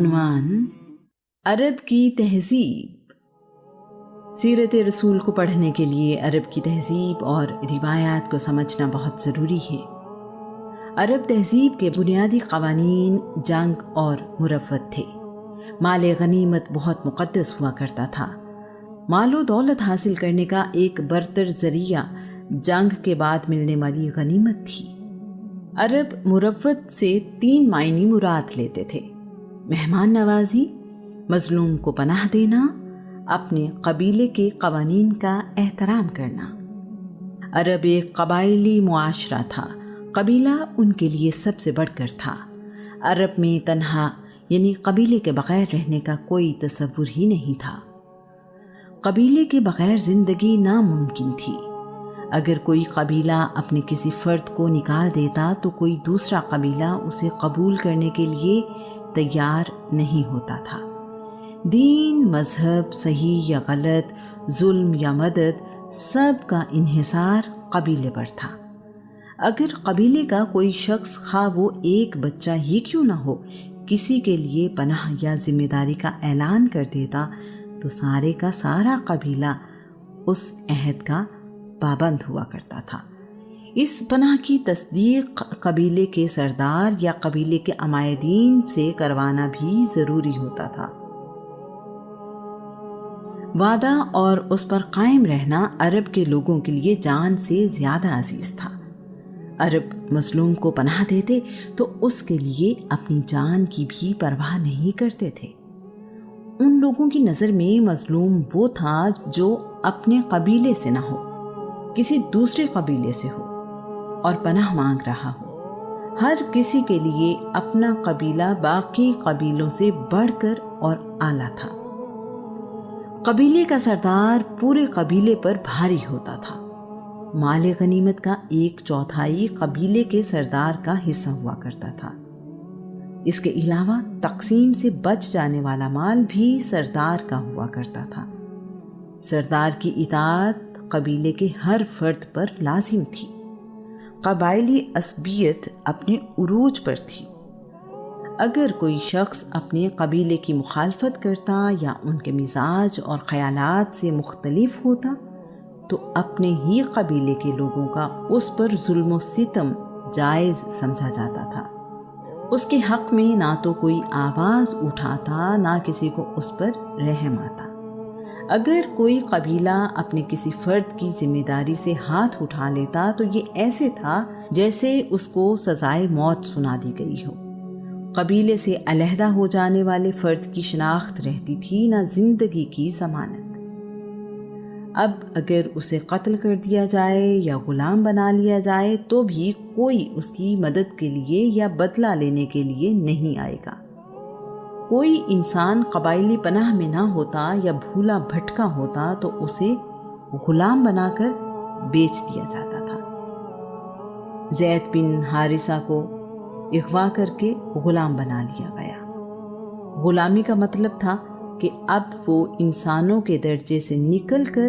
عنوان عرب کی تہذیب۔ سیرت رسول کو پڑھنے کے لیے عرب کی تہذیب اور روایات کو سمجھنا بہت ضروری ہے۔ عرب تہذیب کے بنیادی قوانین جنگ اور مروت تھے۔ مال غنیمت بہت مقدس ہوا کرتا تھا۔ مال و دولت حاصل کرنے کا ایک برتر ذریعہ جنگ کے بعد ملنے والی غنیمت تھی۔ عرب مروت سے 3 معنی مراد لیتے تھے: مہمان نوازی، مظلوم کو پناہ دینا، اپنے قبیلے کے قوانین کا احترام کرنا۔ عرب ایک قبائلی معاشرہ تھا۔ قبیلہ ان کے لیے سب سے بڑھ کر تھا۔ عرب میں تنہا یعنی قبیلے کے بغیر رہنے کا کوئی تصور ہی نہیں تھا۔ قبیلے کے بغیر زندگی ناممکن تھی۔ اگر کوئی قبیلہ اپنے کسی فرد کو نکال دیتا تو کوئی دوسرا قبیلہ اسے قبول کرنے کے لیے تیار نہیں ہوتا تھا۔ دین، مذہب، صحیح یا غلط، ظلم یا مدد، سب کا انحصار قبیلے پر تھا۔ اگر قبیلے کا کوئی شخص، خواہ وہ ایک بچہ ہی کیوں نہ ہو، کسی کے لیے پناہ یا ذمہ داری کا اعلان کر دیتا تو سارے کا سارا قبیلہ اس عہد کا پابند ہوا کرتا تھا۔ اس پناہ کی تصدیق قبیلے کے سردار یا قبیلے کے عمائدین سے کروانا بھی ضروری ہوتا تھا۔ وعدہ اور اس پر قائم رہنا عرب کے لوگوں کے لیے جان سے زیادہ عزیز تھا۔ عرب مظلوم کو پناہ دیتے تو اس کے لیے اپنی جان کی بھی پرواہ نہیں کرتے تھے۔ ان لوگوں کی نظر میں مظلوم وہ تھا جو اپنے قبیلے سے نہ ہو، کسی دوسرے قبیلے سے ہو اور پناہ مانگ رہا ہو۔ ہر کسی کے لیے اپنا قبیلہ باقی قبیلوں سے بڑھ کر اور اعلیٰ تھا۔ قبیلے کا سردار پورے قبیلے پر بھاری ہوتا تھا۔ مال غنیمت کا 1/4 قبیلے کے سردار کا حصہ ہوا کرتا تھا۔ اس کے علاوہ تقسیم سے بچ جانے والا مال بھی سردار کا ہوا کرتا تھا۔ سردار کی اطاعت قبیلے کے ہر فرد پر لازم تھی۔ قبائلی عصبیت اپنے عروج پر تھی۔ اگر کوئی شخص اپنے قبیلے کی مخالفت کرتا یا ان کے مزاج اور خیالات سے مختلف ہوتا تو اپنے ہی قبیلے کے لوگوں کا اس پر ظلم و ستم جائز سمجھا جاتا تھا۔ اس کے حق میں نہ تو کوئی آواز اٹھاتا، نہ کسی کو اس پر رحم آتا۔ اگر کوئی قبیلہ اپنے کسی فرد کی ذمہ داری سے ہاتھ اٹھا لیتا تو یہ ایسے تھا جیسے اس کو سزائے موت سنا دی گئی ہو۔ قبیلے سے علیحدہ ہو جانے والے فرد کی شناخت رہتی تھی، نہ زندگی کی ضمانت۔ اب اگر اسے قتل کر دیا جائے یا غلام بنا لیا جائے تو بھی کوئی اس کی مدد کے لیے یا بدلہ لینے کے لیے نہیں آئے گا۔ کوئی انسان قبائلی پناہ میں نہ ہوتا یا بھولا بھٹکا ہوتا تو اسے غلام بنا کر بیچ دیا جاتا تھا۔ زید بن حارثہ کو اغوا کر کے غلام بنا لیا گیا۔ غلامی کا مطلب تھا کہ اب وہ انسانوں کے درجے سے نکل کر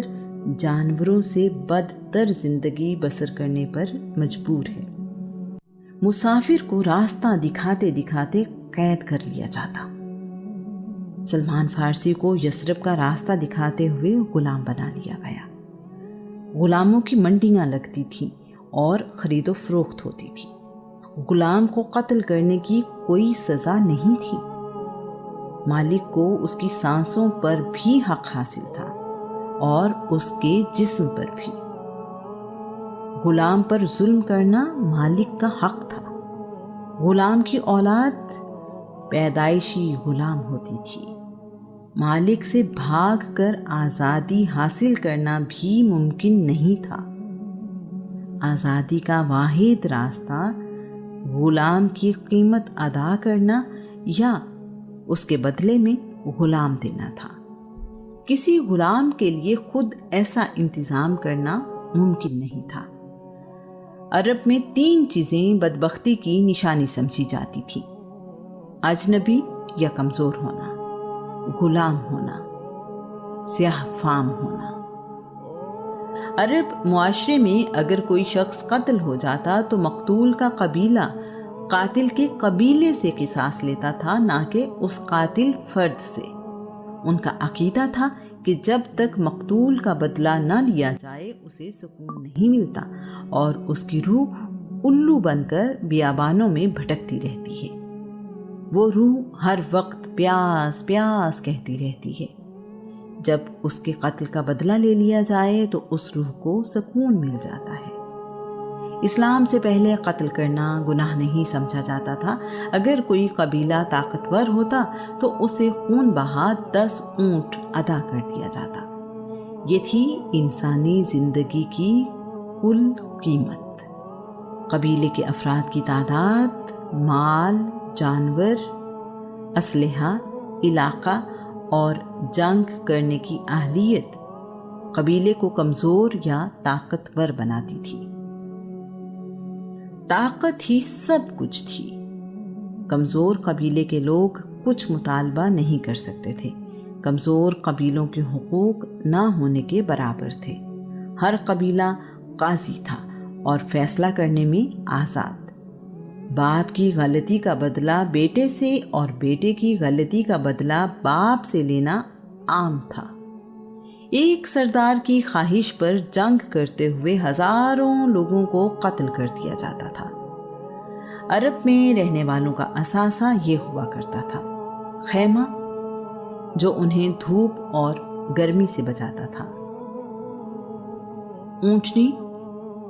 جانوروں سے بدتر زندگی بسر کرنے پر مجبور ہے۔ مسافر کو راستہ دکھاتے دکھاتے قید کر لیا جاتا۔ سلمان فارسی کو یثرب کا راستہ دکھاتے ہوئے غلام بنا لیا گیا۔ غلاموں کی منڈیاں لگتی تھیں اور خرید و فروخت ہوتی تھی۔ غلام کو قتل کرنے کی کوئی سزا نہیں تھی۔ مالک کو اس کی سانسوں پر بھی حق حاصل تھا اور اس کے جسم پر بھی۔ غلام پر ظلم کرنا مالک کا حق تھا۔ غلام کی اولاد پیدائشی غلام ہوتی تھی۔ مالک سے بھاگ کر آزادی حاصل کرنا بھی ممکن نہیں تھا۔ آزادی کا واحد راستہ غلام کی قیمت ادا کرنا یا اس کے بدلے میں غلام دینا تھا۔ کسی غلام کے لیے خود ایسا انتظام کرنا ممکن نہیں تھا۔ عرب میں 3 چیزیں بدبختی کی نشانی سمجھی جاتی تھیں: اجنبی یا کمزور ہونا، غلام ہونا، سیاہ فام ہونا۔ عرب معاشرے میں اگر کوئی شخص قتل ہو جاتا تو مقتول کا قبیلہ قاتل کے قبیلے سے قصاص لیتا تھا، نہ کہ اس قاتل فرد سے۔ ان کا عقیدہ تھا کہ جب تک مقتول کا بدلہ نہ لیا جائے اسے سکون نہیں ملتا اور اس کی روح الو بن کر بیابانوں میں بھٹکتی رہتی ہے۔ وہ روح ہر وقت پیاس پیاس کہتی رہتی ہے۔ جب اس کے قتل کا بدلہ لے لیا جائے تو اس روح کو سکون مل جاتا ہے۔ اسلام سے پہلے قتل کرنا گناہ نہیں سمجھا جاتا تھا۔ اگر کوئی قبیلہ طاقتور ہوتا تو اسے خون بہا 10 اونٹ ادا کر دیا جاتا۔ یہ تھی انسانی زندگی کی کل قیمت۔ قبیلے کے افراد کی تعداد، مال، جانور، اسلحہ، علاقہ اور جنگ کرنے کی اہلیت قبیلے کو کمزور یا طاقتور بناتی تھی۔ طاقت ہی سب کچھ تھی۔ کمزور قبیلے کے لوگ کچھ مطالبہ نہیں کر سکتے تھے۔ کمزور قبیلوں کے حقوق نہ ہونے کے برابر تھے۔ ہر قبیلہ قاضی تھا اور فیصلہ کرنے میں آزاد۔ باپ کی غلطی کا بدلہ بیٹے سے اور بیٹے کی غلطی کا بدلہ باپ سے لینا عام تھا۔ ایک سردار کی خواہش پر جنگ کرتے ہوئے ہزاروں لوگوں کو قتل کر دیا جاتا تھا۔ عرب میں رہنے والوں کا اثاثہ یہ ہوا کرتا تھا: خیمہ، جو انہیں دھوپ اور گرمی سے بچاتا تھا، اونٹنی،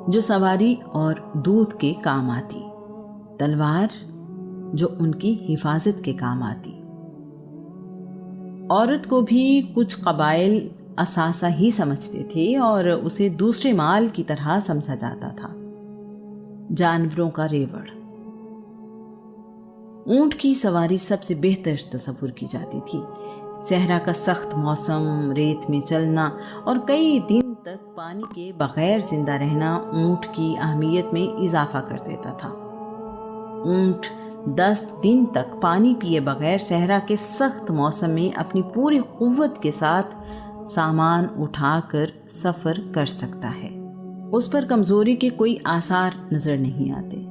جو سواری اور دودھ کے کام آتی، تلوار، جو ان کی حفاظت کے کام آتی۔ عورت کو بھی کچھ قبائل اثاثہ ہی سمجھتے تھے اور اسے دوسرے مال کی طرح سمجھا جاتا تھا۔ جانوروں کا ریوڑ، اونٹ کی سواری سب سے بہتر تصور کی جاتی تھی۔ صحرا کا سخت موسم، ریت میں چلنا اور کئی دن تک پانی کے بغیر زندہ رہنا اونٹ کی اہمیت میں اضافہ کر دیتا تھا۔ اونٹ 10 دن تک پانی پیے بغیر صحرا کے سخت موسم میں اپنی پوری قوت کے ساتھ سامان اٹھا کر سفر کر سکتا ہے۔ اس پر کمزوری کے کوئی آثار نظر نہیں آتے۔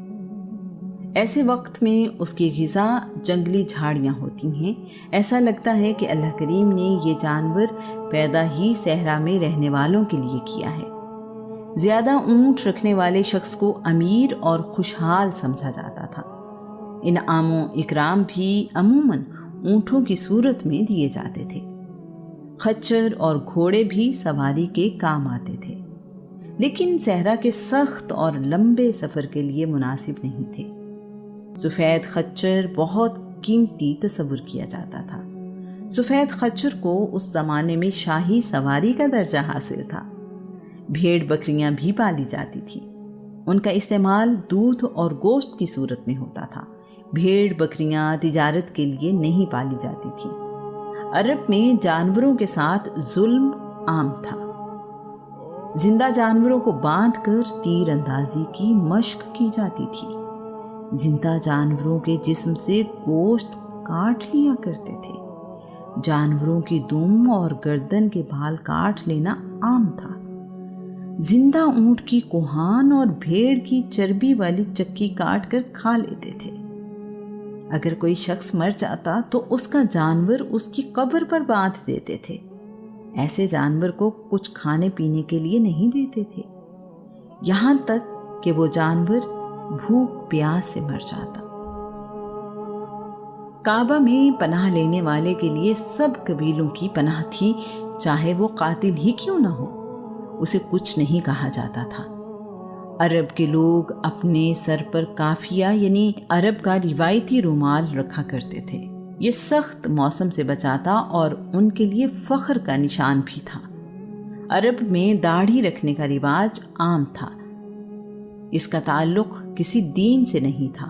ایسے وقت میں اس کی غذا جنگلی جھاڑیاں ہوتی ہیں۔ ایسا لگتا ہے کہ اللہ کریم نے یہ جانور پیدا ہی صحرا میں رہنے والوں کے لیے کیا ہے۔ زیادہ اونٹ رکھنے والے شخص کو امیر اور خوشحال سمجھا جاتا تھا۔ انعام و اکرام بھی عموماً اونٹوں کی صورت میں دیے جاتے تھے۔ خچر اور گھوڑے بھی سواری کے کام آتے تھے، لیکن صحرا کے سخت اور لمبے سفر کے لیے مناسب نہیں تھے۔ سفید خچر بہت قیمتی تصور کیا جاتا تھا۔ سفید خچر کو اس زمانے میں شاہی سواری کا درجہ حاصل تھا۔ بھیڑ بکریاں بھی پالی جاتی تھی۔ ان کا استعمال دودھ اور گوشت کی صورت میں ہوتا تھا۔ بھیڑ بکریاں تجارت کے لیے نہیں پالی جاتی تھی۔ عرب میں جانوروں کے ساتھ ظلم عام تھا۔ زندہ جانوروں کو باندھ کر تیر اندازی کی مشق کی جاتی تھی۔ زندہ جانوروں کے جسم سے گوشت کاٹ لیا کرتے تھے۔ جانوروں کی دم اور گردن کے بال کاٹ لینا عام تھا۔ زندہ اونٹ کی کوہان اور بھیڑ کی چربی والی چکی کاٹ کر کھا لیتے تھے۔ اگر کوئی شخص مر جاتا تو اس کا جانور اس کی قبر پر باندھ دیتے تھے۔ ایسے جانور کو کچھ کھانے پینے کے لیے نہیں دیتے تھے، یہاں تک کہ وہ جانور بھوک پیاس سے مر جاتا۔ کعبہ میں پناہ لینے والے کے لیے سب قبیلوں کی پناہ تھی، چاہے وہ قاتل ہی کیوں نہ ہو۔ اسے کچھ نہیں کہا جاتا تھا۔ عرب کے لوگ اپنے سر پر کافیہ یعنی عرب کا روایتی رومال رکھا کرتے تھے۔ یہ سخت موسم سے بچاتا اور ان کے لیے فخر کا نشان بھی تھا۔ عرب میں داڑھی رکھنے کا رواج عام تھا۔ اس کا تعلق کسی دین سے نہیں تھا۔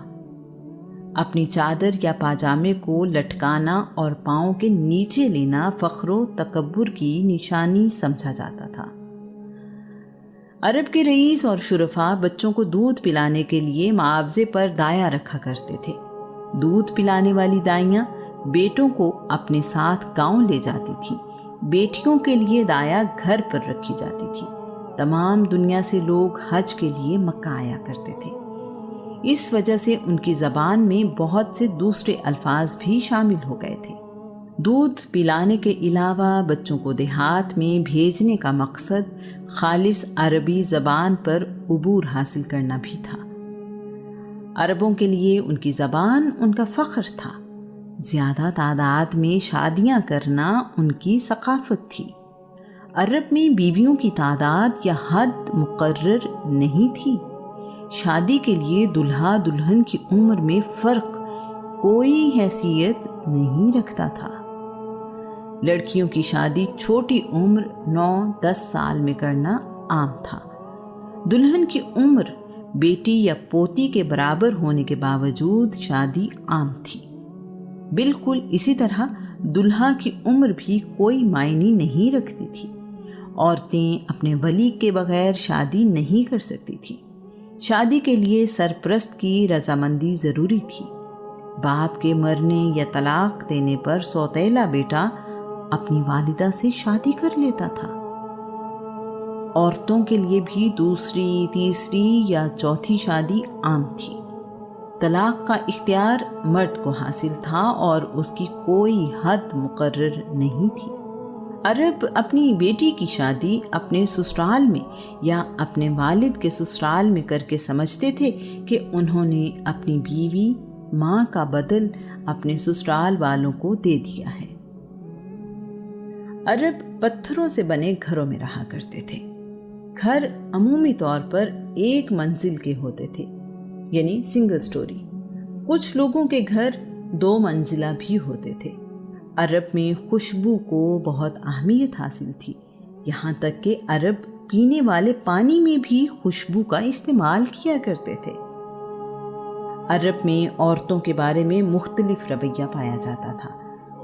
اپنی چادر یا پاجامے کو لٹکانا اور پاؤں کے نیچے لینا فخر و تکبر کی نشانی سمجھا جاتا تھا۔ عرب کے رئیس اور شرفا بچوں کو دودھ پلانے کے لیے معاوضے پر دایا رکھا کرتے تھے۔ دودھ پلانے والی دائیاں بیٹوں کو اپنے ساتھ گاؤں لے جاتی تھیں۔ بیٹیوں کے لیے دایا گھر پر رکھی جاتی تھی۔ تمام دنیا سے لوگ حج کے لیے مکہ آیا کرتے تھے۔ اس وجہ سے ان کی زبان میں بہت سے دوسرے الفاظ بھی شامل ہو گئے تھے۔ دودھ پلانے کے علاوہ بچوں کو دیہات میں بھیجنے کا مقصد خالص عربی زبان پر عبور حاصل کرنا بھی تھا۔ عربوں کے لیے ان کی زبان ان کا فخر تھا۔ زیادہ تعداد میں شادیاں کرنا ان کی ثقافت تھی۔ عرب میں بیویوں کی تعداد یا حد مقرر نہیں تھی۔ شادی کے لیے دلہا دلہن کی عمر میں فرق کوئی حیثیت نہیں رکھتا تھا۔ لڑکیوں کی شادی چھوٹی عمر 9-10 سال میں کرنا عام تھا۔ دلہن کی عمر بیٹی یا پوتی کے برابر ہونے کے باوجود شادی عام تھی۔ بالکل اسی طرح دلہا کی عمر بھی کوئی معنی نہیں رکھتی تھی۔ عورتیں اپنے ولی کے بغیر شادی نہیں کر سکتی تھی۔ شادی کے لیے سرپرست کی رضامندی ضروری تھی۔ باپ کے مرنے یا طلاق دینے پر سوتیلا بیٹا اپنی والدہ سے شادی کر لیتا تھا۔ عورتوں کے لیے بھی دوسری، تیسری یا چوتھی شادی عام تھی۔ طلاق کا اختیار مرد کو حاصل تھا اور اس کی کوئی حد مقرر نہیں تھی۔ عرب اپنی بیٹی کی شادی اپنے سسرال میں یا اپنے والد کے سسرال میں کر کے سمجھتے تھے کہ انہوں نے اپنی بیوی ماں کا بدل اپنے سسرال والوں کو دے دیا ہے۔ عرب پتھروں سے بنے گھروں میں رہا کرتے تھے۔ گھر عمومی طور پر ایک منزل کے ہوتے تھے، یعنی سنگل سٹوری۔ کچھ لوگوں کے گھر 2 منزلہ بھی ہوتے تھے۔ عرب میں خوشبو کو بہت اہمیت حاصل تھی، یہاں تک کہ عرب پینے والے پانی میں بھی خوشبو کا استعمال کیا کرتے تھے۔ عرب میں عورتوں کے بارے میں مختلف رویہ پایا جاتا تھا۔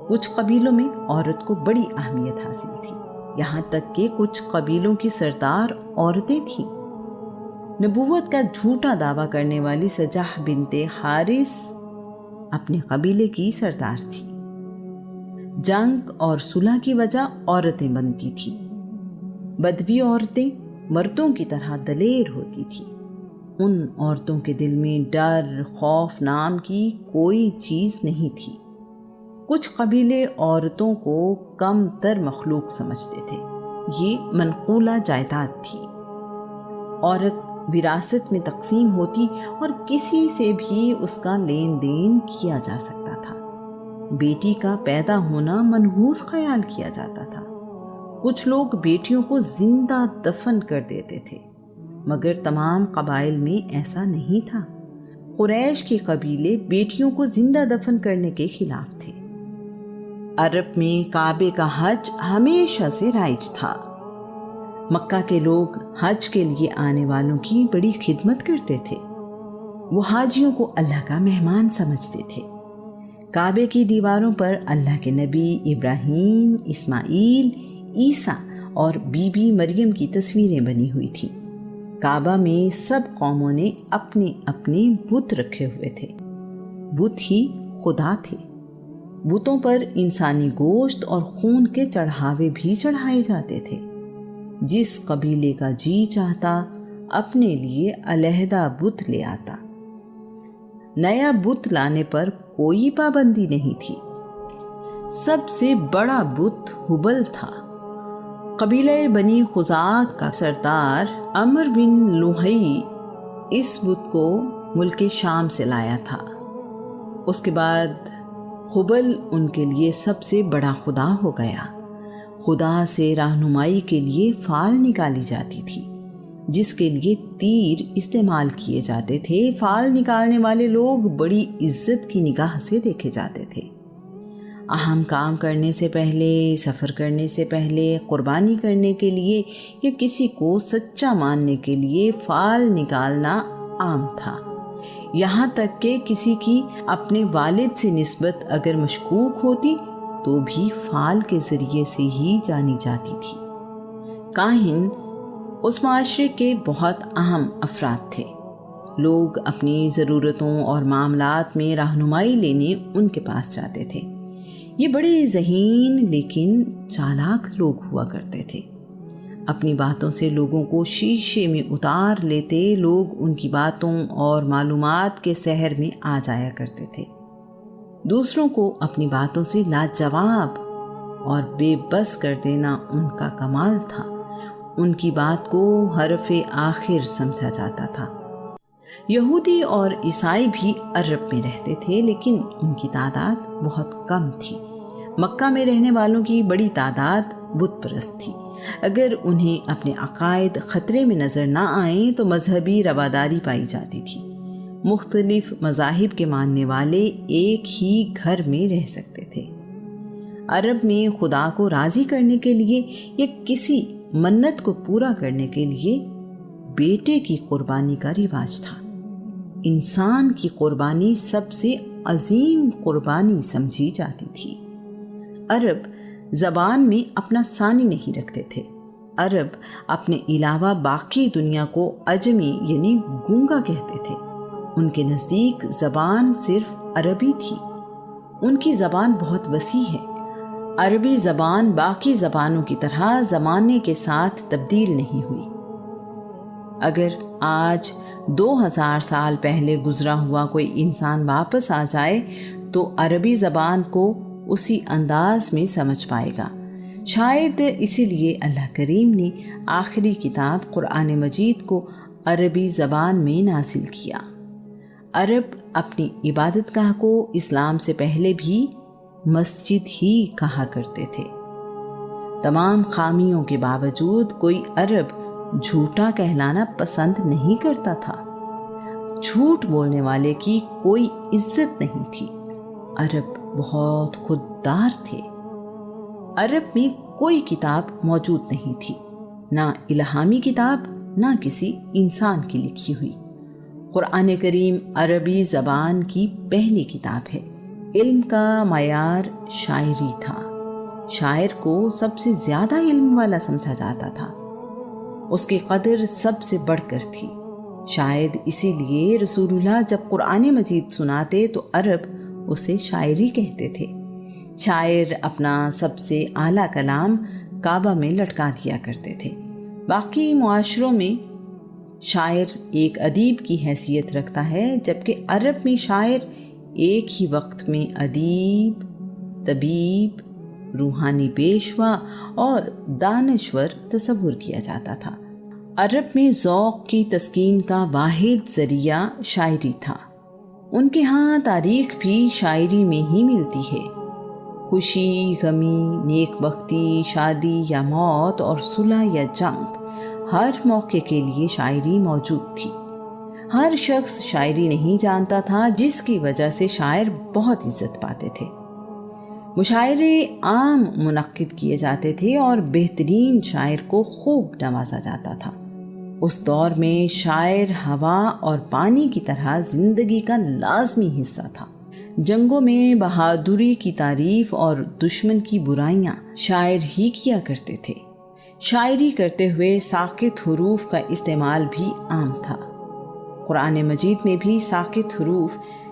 کچھ قبیلوں میں عورت کو بڑی اہمیت حاصل تھی، یہاں تک کہ کچھ قبیلوں کی سردار عورتیں تھیں۔ نبوت کا جھوٹا دعویٰ کرنے والی سجاح بنت حارث اپنے قبیلے کی سردار تھی۔ جنگ اور صلح کی وجہ عورتیں بنتی تھیں۔ بدوی عورتیں مردوں کی طرح دلیر ہوتی تھیں۔ ان عورتوں کے دل میں ڈر، خوف نام کی کوئی چیز نہیں تھی۔ کچھ قبیلے عورتوں کو کم تر مخلوق سمجھتے تھے۔ یہ منقولہ جائیداد تھی۔ عورت وراثت میں تقسیم ہوتی اور کسی سے بھی اس کا لین دین کیا جا سکتا تھا۔ بیٹی کا پیدا ہونا منحوس خیال کیا جاتا تھا۔ کچھ لوگ بیٹیوں کو زندہ دفن کر دیتے تھے، مگر تمام قبائل میں ایسا نہیں تھا۔ قریش کے قبیلے بیٹیوں کو زندہ دفن کرنے کے خلاف تھے۔ عرب میں کعبے کا حج ہمیشہ سے رائج تھا۔ مکہ کے لوگ حج کے لیے آنے والوں کی بڑی خدمت کرتے تھے۔ وہ حاجیوں کو اللہ کا مہمان سمجھتے تھے۔ کعبے کی دیواروں پر اللہ کے نبی ابراہیم، اسماعیل، عیسیٰ اور بی بی مریم کی تصویریں بنی ہوئی تھیں۔ کعبہ میں سب قوموں نے اپنے اپنے بت رکھے ہوئے تھے۔ بت ہی خدا تھے۔ بتوں پر انسانی گوشت اور خون کے چڑھاوے بھی چڑھائے جاتے تھے۔ جس قبیلے کا جی چاہتا اپنے لیے علیحدہ بت لے آتا۔ نیا بت لانے پر کوئی پابندی نہیں تھی۔ سب سے بڑا بت ہبل تھا۔ قبیلہ بنی خزاعہ کا سردار عمر بن لوہی اس بت کو ملک شام سے لایا تھا۔ اس کے بعد ہبل ان کے لیے سب سے بڑا خدا ہو گیا۔ خدا سے رہنمائی کے لیے فال نکالی جاتی تھی، جس کے لیے تیر استعمال کیے جاتے تھے۔ فال نکالنے والے لوگ بڑی عزت کی نگاہ سے دیکھے جاتے تھے۔ اہم کام کرنے سے پہلے، سفر کرنے سے پہلے، قربانی کرنے کے لیے یا کسی کو سچا ماننے کے لیے فال نکالنا عام تھا۔ یہاں تک کہ کسی کی اپنے والد سے نسبت اگر مشکوک ہوتی تو بھی فال کے ذریعے سے ہی جانی جاتی تھی۔ کاہن اس معاشرے کے بہت اہم افراد تھے۔ لوگ اپنی ضرورتوں اور معاملات میں رہنمائی لینے ان کے پاس جاتے تھے۔ یہ بڑے ذہین لیکن چالاک لوگ ہوا کرتے تھے۔ اپنی باتوں سے لوگوں کو شیشے میں اتار لیتے، لوگ ان کی باتوں اور معلومات کے سحر میں آ جایا کرتے تھے۔ دوسروں کو اپنی باتوں سے لاجواب اور بے بس کر دینا ان کا کمال تھا۔ ان کی بات کو حرف آخر سمجھا جاتا تھا۔ یہودی اور عیسائی بھی عرب میں رہتے تھے، لیکن ان کی تعداد بہت کم تھی۔ مکہ میں رہنے والوں کی بڑی تعداد بت پرست تھی۔ اگر انہیں اپنے عقائد خطرے میں نظر نہ آئیں تو مذہبی رواداری پائی جاتی تھی۔ مختلف مذاہب کے ماننے والے ایک ہی گھر میں رہ سکتے تھے۔ عرب میں خدا کو راضی کرنے کے لیے یا کسی منت کو پورا کرنے کے لیے بیٹے کی قربانی کا رواج تھا۔ انسان کی قربانی سب سے عظیم قربانی سمجھی جاتی تھی۔ عرب زبان میں اپنا ثانی نہیں رکھتے تھے۔ عرب اپنے علاوہ باقی دنیا کو عجمی یعنی گونگا کہتے تھے۔ ان کے نزدیک زبان صرف عربی تھی۔ ان کی زبان بہت وسیع ہے۔ عربی زبان باقی زبانوں کی طرح زمانے کے ساتھ تبدیل نہیں ہوئی۔ اگر آج 2000 سال پہلے گزرا ہوا کوئی انسان واپس آ جائے تو عربی زبان کو اسی انداز میں سمجھ پائے گا۔ شاید اسی لیے اللہ کریم نے آخری کتاب قرآن مجید کو عربی زبان میں نازل کیا۔ عرب اپنی عبادت گاہ کو اسلام سے پہلے بھی مسجد ہی کہا کرتے تھے۔ تمام خامیوں کے باوجود کوئی عرب جھوٹا کہلانا پسند نہیں کرتا تھا۔ جھوٹ بولنے والے کی کوئی عزت نہیں تھی۔ عرب بہت خوددار تھے۔ عرب میں کوئی کتاب موجود نہیں تھی، نہ الہامی کتاب نہ کسی انسان کی لکھی ہوئی۔ قرآن کریم عربی زبان کی پہلی کتاب ہے۔ علم کا معیار شاعری تھا۔ شاعر کو سب سے زیادہ علم والا سمجھا جاتا تھا۔ اس کی قدر سب سے بڑھ کر تھی۔ شاید اسی لیے رسول اللہ جب قرآن مجید سناتے تو عرب اسے شاعری کہتے تھے۔ شاعر اپنا سب سے اعلیٰ کلام کعبہ میں لٹکا دیا کرتے تھے۔ باقی معاشروں میں شاعر ایک ادیب کی حیثیت رکھتا ہے، جبکہ عرب میں شاعر ایک ہی وقت میں ادیب، طبیب، روحانی پیشوا اور دانشور تصور کیا جاتا تھا۔ عرب میں ذوق کی تسکین کا واحد ذریعہ شاعری تھا۔ ان کے ہاں تاریخ بھی شاعری میں ہی ملتی ہے۔ خوشی، غمی، نیک بختی، شادی یا موت اور صلح یا جنگ، ہر موقع کے لیے شاعری موجود تھی۔ ہر شخص شاعری نہیں جانتا تھا، جس کی وجہ سے شاعر بہت عزت پاتے تھے۔ مشاعرے عام منعقد کیے جاتے تھے اور بہترین شاعر کو خوب نوازا جاتا تھا۔ اس دور میں شاعر ہوا اور پانی کی طرح زندگی کا لازمی حصہ تھا۔ جنگوں میں بہادری کی تعریف اور دشمن کی برائیاں شاعر ہی کیا کرتے تھے۔ شاعری کرتے ہوئے ساکت حروف کا استعمال بھی عام تھا۔ قرآن مجید میں بھی ساکت حروف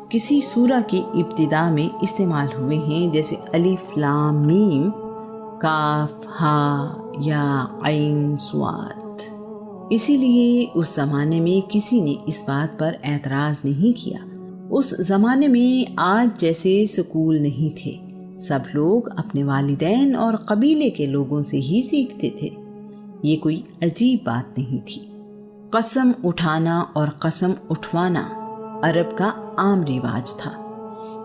کسی سورہ کی ابتدا میں استعمال ہوئے ہیں، جیسے الف لام میم، کاف ہا یا عین صاد۔ اسی لیے اس زمانے میں کسی نے اس بات پر اعتراض نہیں کیا۔ اس زمانے میں آج جیسے سکول نہیں تھے۔ سب لوگ اپنے والدین اور قبیلے کے لوگوں سے ہی سیکھتے تھے۔ یہ کوئی عجیب بات نہیں تھی۔ قسم اٹھانا اور قسم اٹھوانا عرب کا عام رواج تھا۔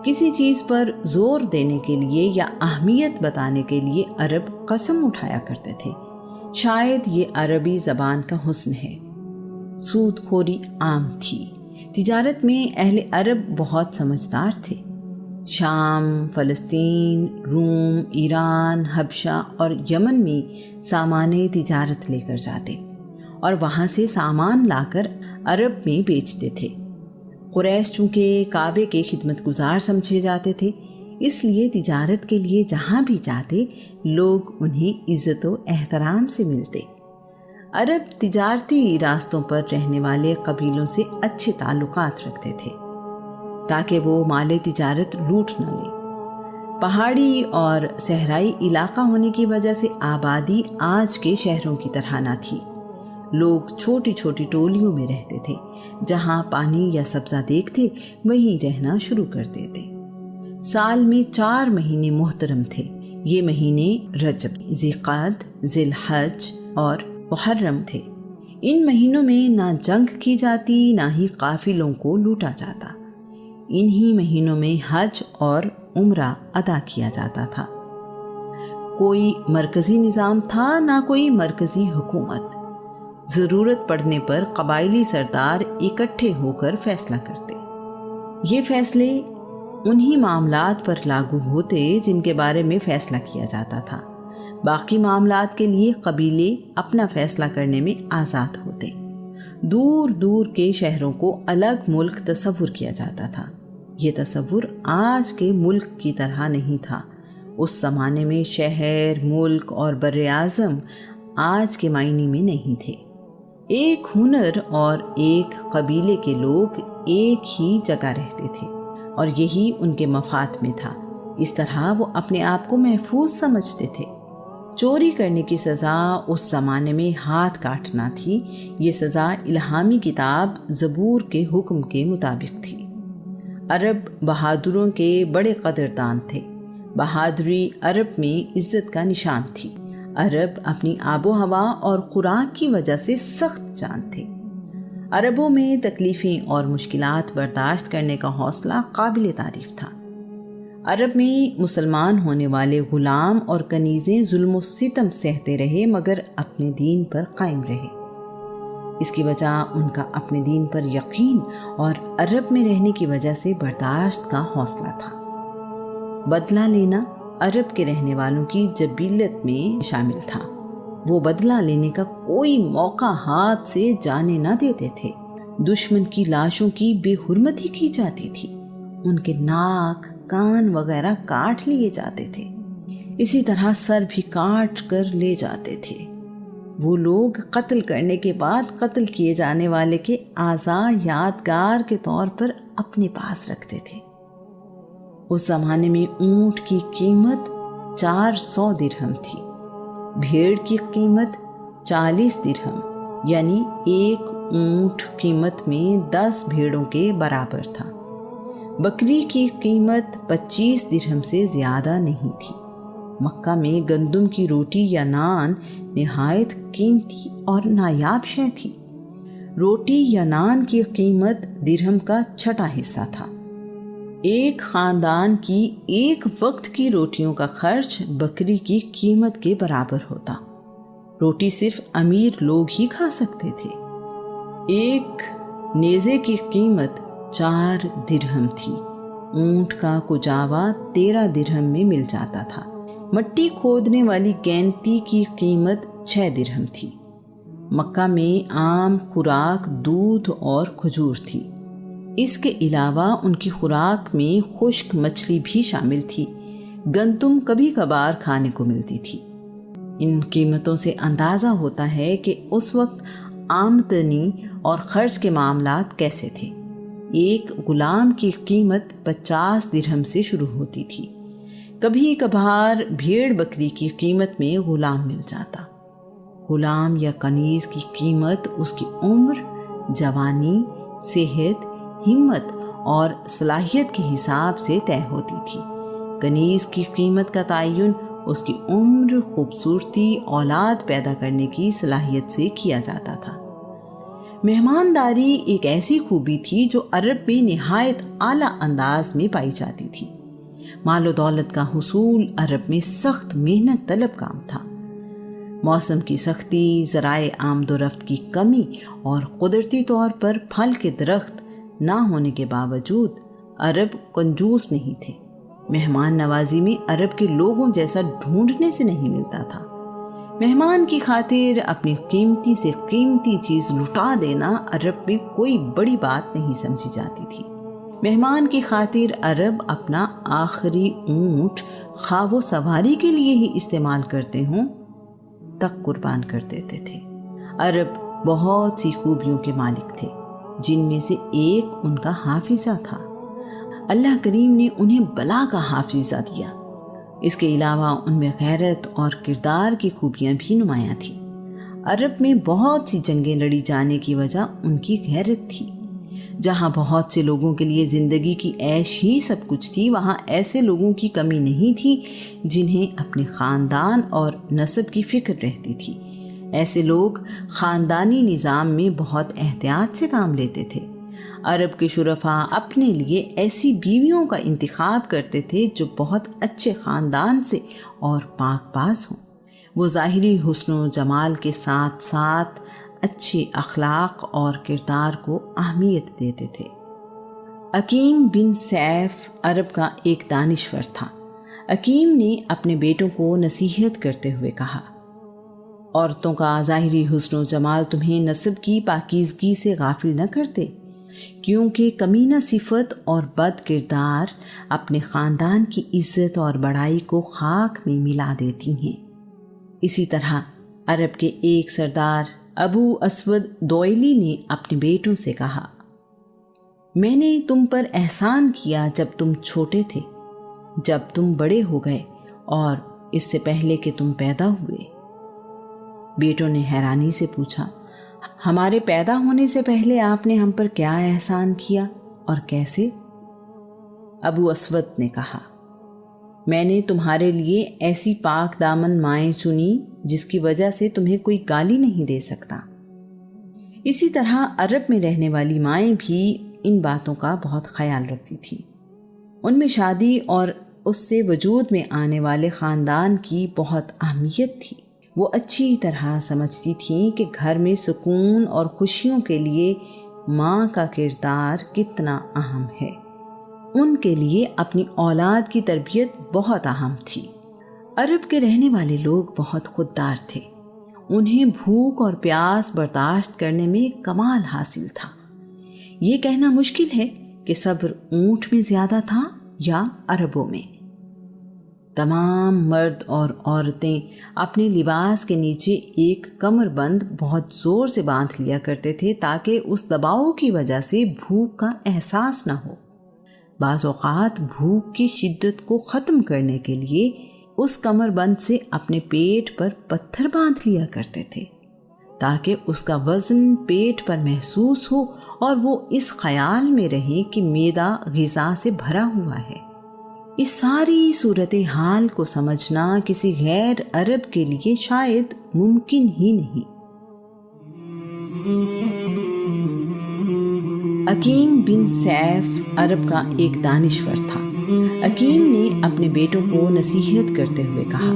کسی چیز پر زور دینے کے لیے یا اہمیت بتانے کے لیے عرب قسم اٹھایا کرتے تھے۔ شاید یہ عربی زبان کا حسن ہے۔ سود خوری عام تھی۔ تجارت میں اہل عرب بہت سمجھدار تھے۔ شام، فلسطین، روم، ایران، حبشہ اور یمن میں سامان تجارت لے کر جاتے اور وہاں سے سامان لا کر عرب میں بیچتے تھے۔ قریش چونکہ کعبے کے خدمت گزار سمجھے جاتے تھے، اس لیے تجارت کے لیے جہاں بھی جاتے لوگ انہیں عزت و احترام سے ملتے۔ عرب تجارتی راستوں پر رہنے والے قبیلوں سے اچھے تعلقات رکھتے تھے تاکہ وہ مال تجارت لوٹ نہ لیں۔ پہاڑی اور صحرائی علاقہ ہونے کی وجہ سے آبادی آج کے شہروں کی طرح نہ تھی۔ لوگ چھوٹی چھوٹی ٹولیوں میں رہتے تھے، جہاں پانی یا سبزہ دیکھتے وہیں رہنا شروع کرتے تھے۔ سال میں 4 مہینے محترم تھے۔ یہ مہینے رجب، ذی-قعد، ذی الحج اور محرم تھے۔ ان مہینوں میں نہ جنگ کی جاتی، نہ ہی قافلوں کو لوٹا جاتا۔ انہی مہینوں میں حج اور عمرہ ادا کیا جاتا تھا۔ کوئی مرکزی نظام تھا، نہ کوئی مرکزی حکومت۔ ضرورت پڑنے پر قبائلی سردار اکٹھے ہو کر فیصلہ کرتے۔ یہ فیصلے انہی معاملات پر لاگو ہوتے جن کے بارے میں فیصلہ کیا جاتا تھا۔ باقی معاملات کے لیے قبیلے اپنا فیصلہ کرنے میں آزاد ہوتے۔ دور دور کے شہروں کو الگ ملک تصور کیا جاتا تھا۔ یہ تصور آج کے ملک کی طرح نہیں تھا۔ اس زمانے میں شہر، ملک اور بر اعظم آج کے معنی میں نہیں تھے۔ ایک ہنر اور ایک قبیلے کے لوگ ایک ہی جگہ رہتے تھے اور یہی ان کے مفاد میں تھا۔ اس طرح وہ اپنے آپ کو محفوظ سمجھتے تھے۔ چوری کرنے کی سزا اس زمانے میں ہاتھ کاٹنا تھی۔ یہ سزا الہامی کتاب زبور کے حکم کے مطابق تھی۔ عرب بہادروں کے بڑے قدردان تھے۔ بہادری عرب میں عزت کا نشان تھی۔ عرب اپنی آب و ہوا اور خوراک کی وجہ سے سخت جان تھے۔ عربوں میں تکلیفیں اور مشکلات برداشت کرنے کا حوصلہ قابل تعریف تھا۔ عرب میں مسلمان ہونے والے غلام اور کنیزیں ظلم و ستم سہتے رہے، مگر اپنے دین پر قائم رہے۔ اس کی وجہ ان کا اپنے دین پر یقین اور عرب میں رہنے کی وجہ سے برداشت کا حوصلہ تھا۔ بدلہ لینا عرب کے رہنے والوں کی جبلت میں شامل تھا۔ وہ بدلہ لینے کا کوئی موقع ہاتھ سے جانے نہ دیتے تھے۔ دشمن کی لاشوں کی بے حرمتی کی جاتی تھی۔ ان کے ناک، کان وغیرہ کاٹ لیے جاتے تھے۔ اسی طرح سر بھی کاٹ کر لے جاتے تھے۔ وہ لوگ قتل کرنے کے بعد قتل کیے جانے والے کے اعضاء یادگار کے طور پر اپنے پاس رکھتے تھے۔ اس زمانے میں اونٹ کی قیمت 400 درہم تھی۔ بھیڑ کی قیمت 40 درہم، یعنی ایک اونٹ قیمت میں 10 بھیڑوں کے برابر تھا۔ بکری کی قیمت 25 درہم سے زیادہ نہیں تھی۔ مکہ میں گندم کی روٹی یا نان نہایت قیمتی اور نایاب شے تھی۔ روٹی یا نان کی قیمت درہم کا 6واں حصہ تھا۔ ایک خاندان کی ایک وقت کی روٹیوں کا خرچ بکری کی قیمت کے برابر ہوتا۔ روٹی صرف امیر لوگ ہی کھا سکتے تھے۔ ایک نیزے کی قیمت 4 درہم تھی۔ اونٹ کا کجاوا 13 درہم میں مل جاتا تھا۔ مٹی کھودنے والی گینتی کی قیمت 6 درہم تھی۔ مکہ میں عام خوراک دودھ اور کھجور تھی۔ اس کے علاوہ ان کی خوراک میں خشک مچھلی بھی شامل تھی۔ گندم کبھی کبھار کھانے کو ملتی تھی۔ ان قیمتوں سے اندازہ ہوتا ہے کہ اس وقت آمدنی اور خرچ کے معاملات کیسے تھے۔ ایک غلام کی قیمت 50 درہم سے شروع ہوتی تھی۔ کبھی کبھار بھیڑ بکری کی قیمت میں غلام مل جاتا۔ غلام یا کنیز کی قیمت اس کی عمر، جوانی، صحت، ہمت اور صلاحیت کے حساب سے طے ہوتی تھی۔ کنیز کی قیمت کا تعین اس کی عمر، خوبصورتی، اولاد پیدا کرنے کی صلاحیت سے کیا جاتا تھا۔ مہمانداری ایک ایسی خوبی تھی جو عرب میں نہایت اعلیٰ انداز میں پائی جاتی تھی۔ مال و دولت کا حصول عرب میں سخت محنت طلب کام تھا۔ موسم کی سختی، ذرائع آمد و رفت کی کمی اور قدرتی طور پر پھل کے درخت نہ ہونے کے باوجود عرب کنجوس نہیں تھے۔ مہمان نوازی میں عرب کے لوگوں جیسا ڈھونڈنے سے نہیں ملتا تھا۔ مہمان کی خاطر اپنی قیمتی سے قیمتی چیز لٹا دینا عرب میں کوئی بڑی بات نہیں سمجھی جاتی تھی۔ مہمان کی خاطر عرب اپنا آخری اونٹ خواہ و سواری کے لیے ہی استعمال کرتے ہوں تک قربان کر دیتے تھے۔ عرب بہت سی خوبیوں کے مالک تھے، جن میں سے ایک ان کا حافظہ تھا۔ اللہ کریم نے انہیں بلا کا حافظہ دیا اس کے علاوہ ان میں غیرت اور کردار کی خوبیاں بھی نمایاں تھیں۔ عرب میں بہت سی جنگیں لڑی جانے کی وجہ ان کی غیرت تھی۔ جہاں بہت سے لوگوں کے لیے زندگی کی عیش ہی سب کچھ تھی، وہاں ایسے لوگوں کی کمی نہیں تھی جنہیں اپنے خاندان اور نسب کی فکر رہتی تھی۔ ایسے لوگ خاندانی نظام میں بہت احتیاط سے کام لیتے تھے۔ عرب کے شرفاء اپنے لیے ایسی بیویوں کا انتخاب کرتے تھے جو بہت اچھے خاندان سے اور پاک باز ہوں۔ وہ ظاہری حسن و جمال کے ساتھ ساتھ اچھے اخلاق اور کردار کو اہمیت دیتے تھے۔ عقیم بن سیف عرب کا ایک دانشور تھا۔ عقیم نے اپنے بیٹوں کو نصیحت کرتے ہوئے کہا، عورتوں کا ظاہری حسن و جمال تمہیں نسب کی پاکیزگی سے غافل نہ کرتے، کیونکہ کمینہ صفت اور بد کردار اپنے خاندان کی عزت اور بڑائی کو خاک میں ملا دیتی ہیں۔ اسی طرح عرب کے ایک سردار ابو اسود دوئلی نے اپنے بیٹوں سے کہا، میں نے تم پر احسان کیا جب تم چھوٹے تھے، جب تم بڑے ہو گئے اور اس سے پہلے کہ تم پیدا ہوئے۔ بیٹوں نے حیرانی سے پوچھا، ہمارے پیدا ہونے سے پہلے آپ نے ہم پر کیا احسان کیا اور کیسے؟ ابو اسود نے کہا، میں نے تمہارے لیے ایسی پاک دامن مائیں چنی جس کی وجہ سے تمہیں کوئی گالی نہیں دے سکتا۔ اسی طرح عرب میں رہنے والی مائیں بھی ان باتوں کا بہت خیال رکھتی تھیں۔ ان میں شادی اور اس سے وجود میں آنے والے خاندان کی بہت اہمیت تھی۔ وہ اچھی طرح سمجھتی تھیں کہ گھر میں سکون اور خوشیوں کے لیے ماں کا کردار کتنا اہم ہے۔ ان کے لیے اپنی اولاد کی تربیت بہت اہم تھی۔ عرب کے رہنے والے لوگ بہت خوددار تھے۔ انہیں بھوک اور پیاس برداشت کرنے میں کمال حاصل تھا۔ یہ کہنا مشکل ہے کہ صبر اونٹ میں زیادہ تھا یا عربوں میں۔ تمام مرد اور عورتیں اپنے لباس کے نیچے ایک کمر بند بہت زور سے باندھ لیا کرتے تھے تاکہ اس دباؤ کی وجہ سے بھوک کا احساس نہ ہو۔ بعض اوقات بھوک کی شدت کو ختم کرنے کے لیے اس کمر بند سے اپنے پیٹ پر پتھر باندھ لیا کرتے تھے تاکہ اس کا وزن پیٹ پر محسوس ہو اور وہ اس خیال میں رہے کہ معدہ غذا سے بھرا ہوا ہے۔ اس ساری صورتحال کو سمجھنا کسی غیر عرب کے لیے شاید ممکن ہی نہیں۔ عقیم بن سیف عرب کا ایک دانشور تھا۔ عقیم نے اپنے بیٹوں کو نصیحت کرتے ہوئے کہا،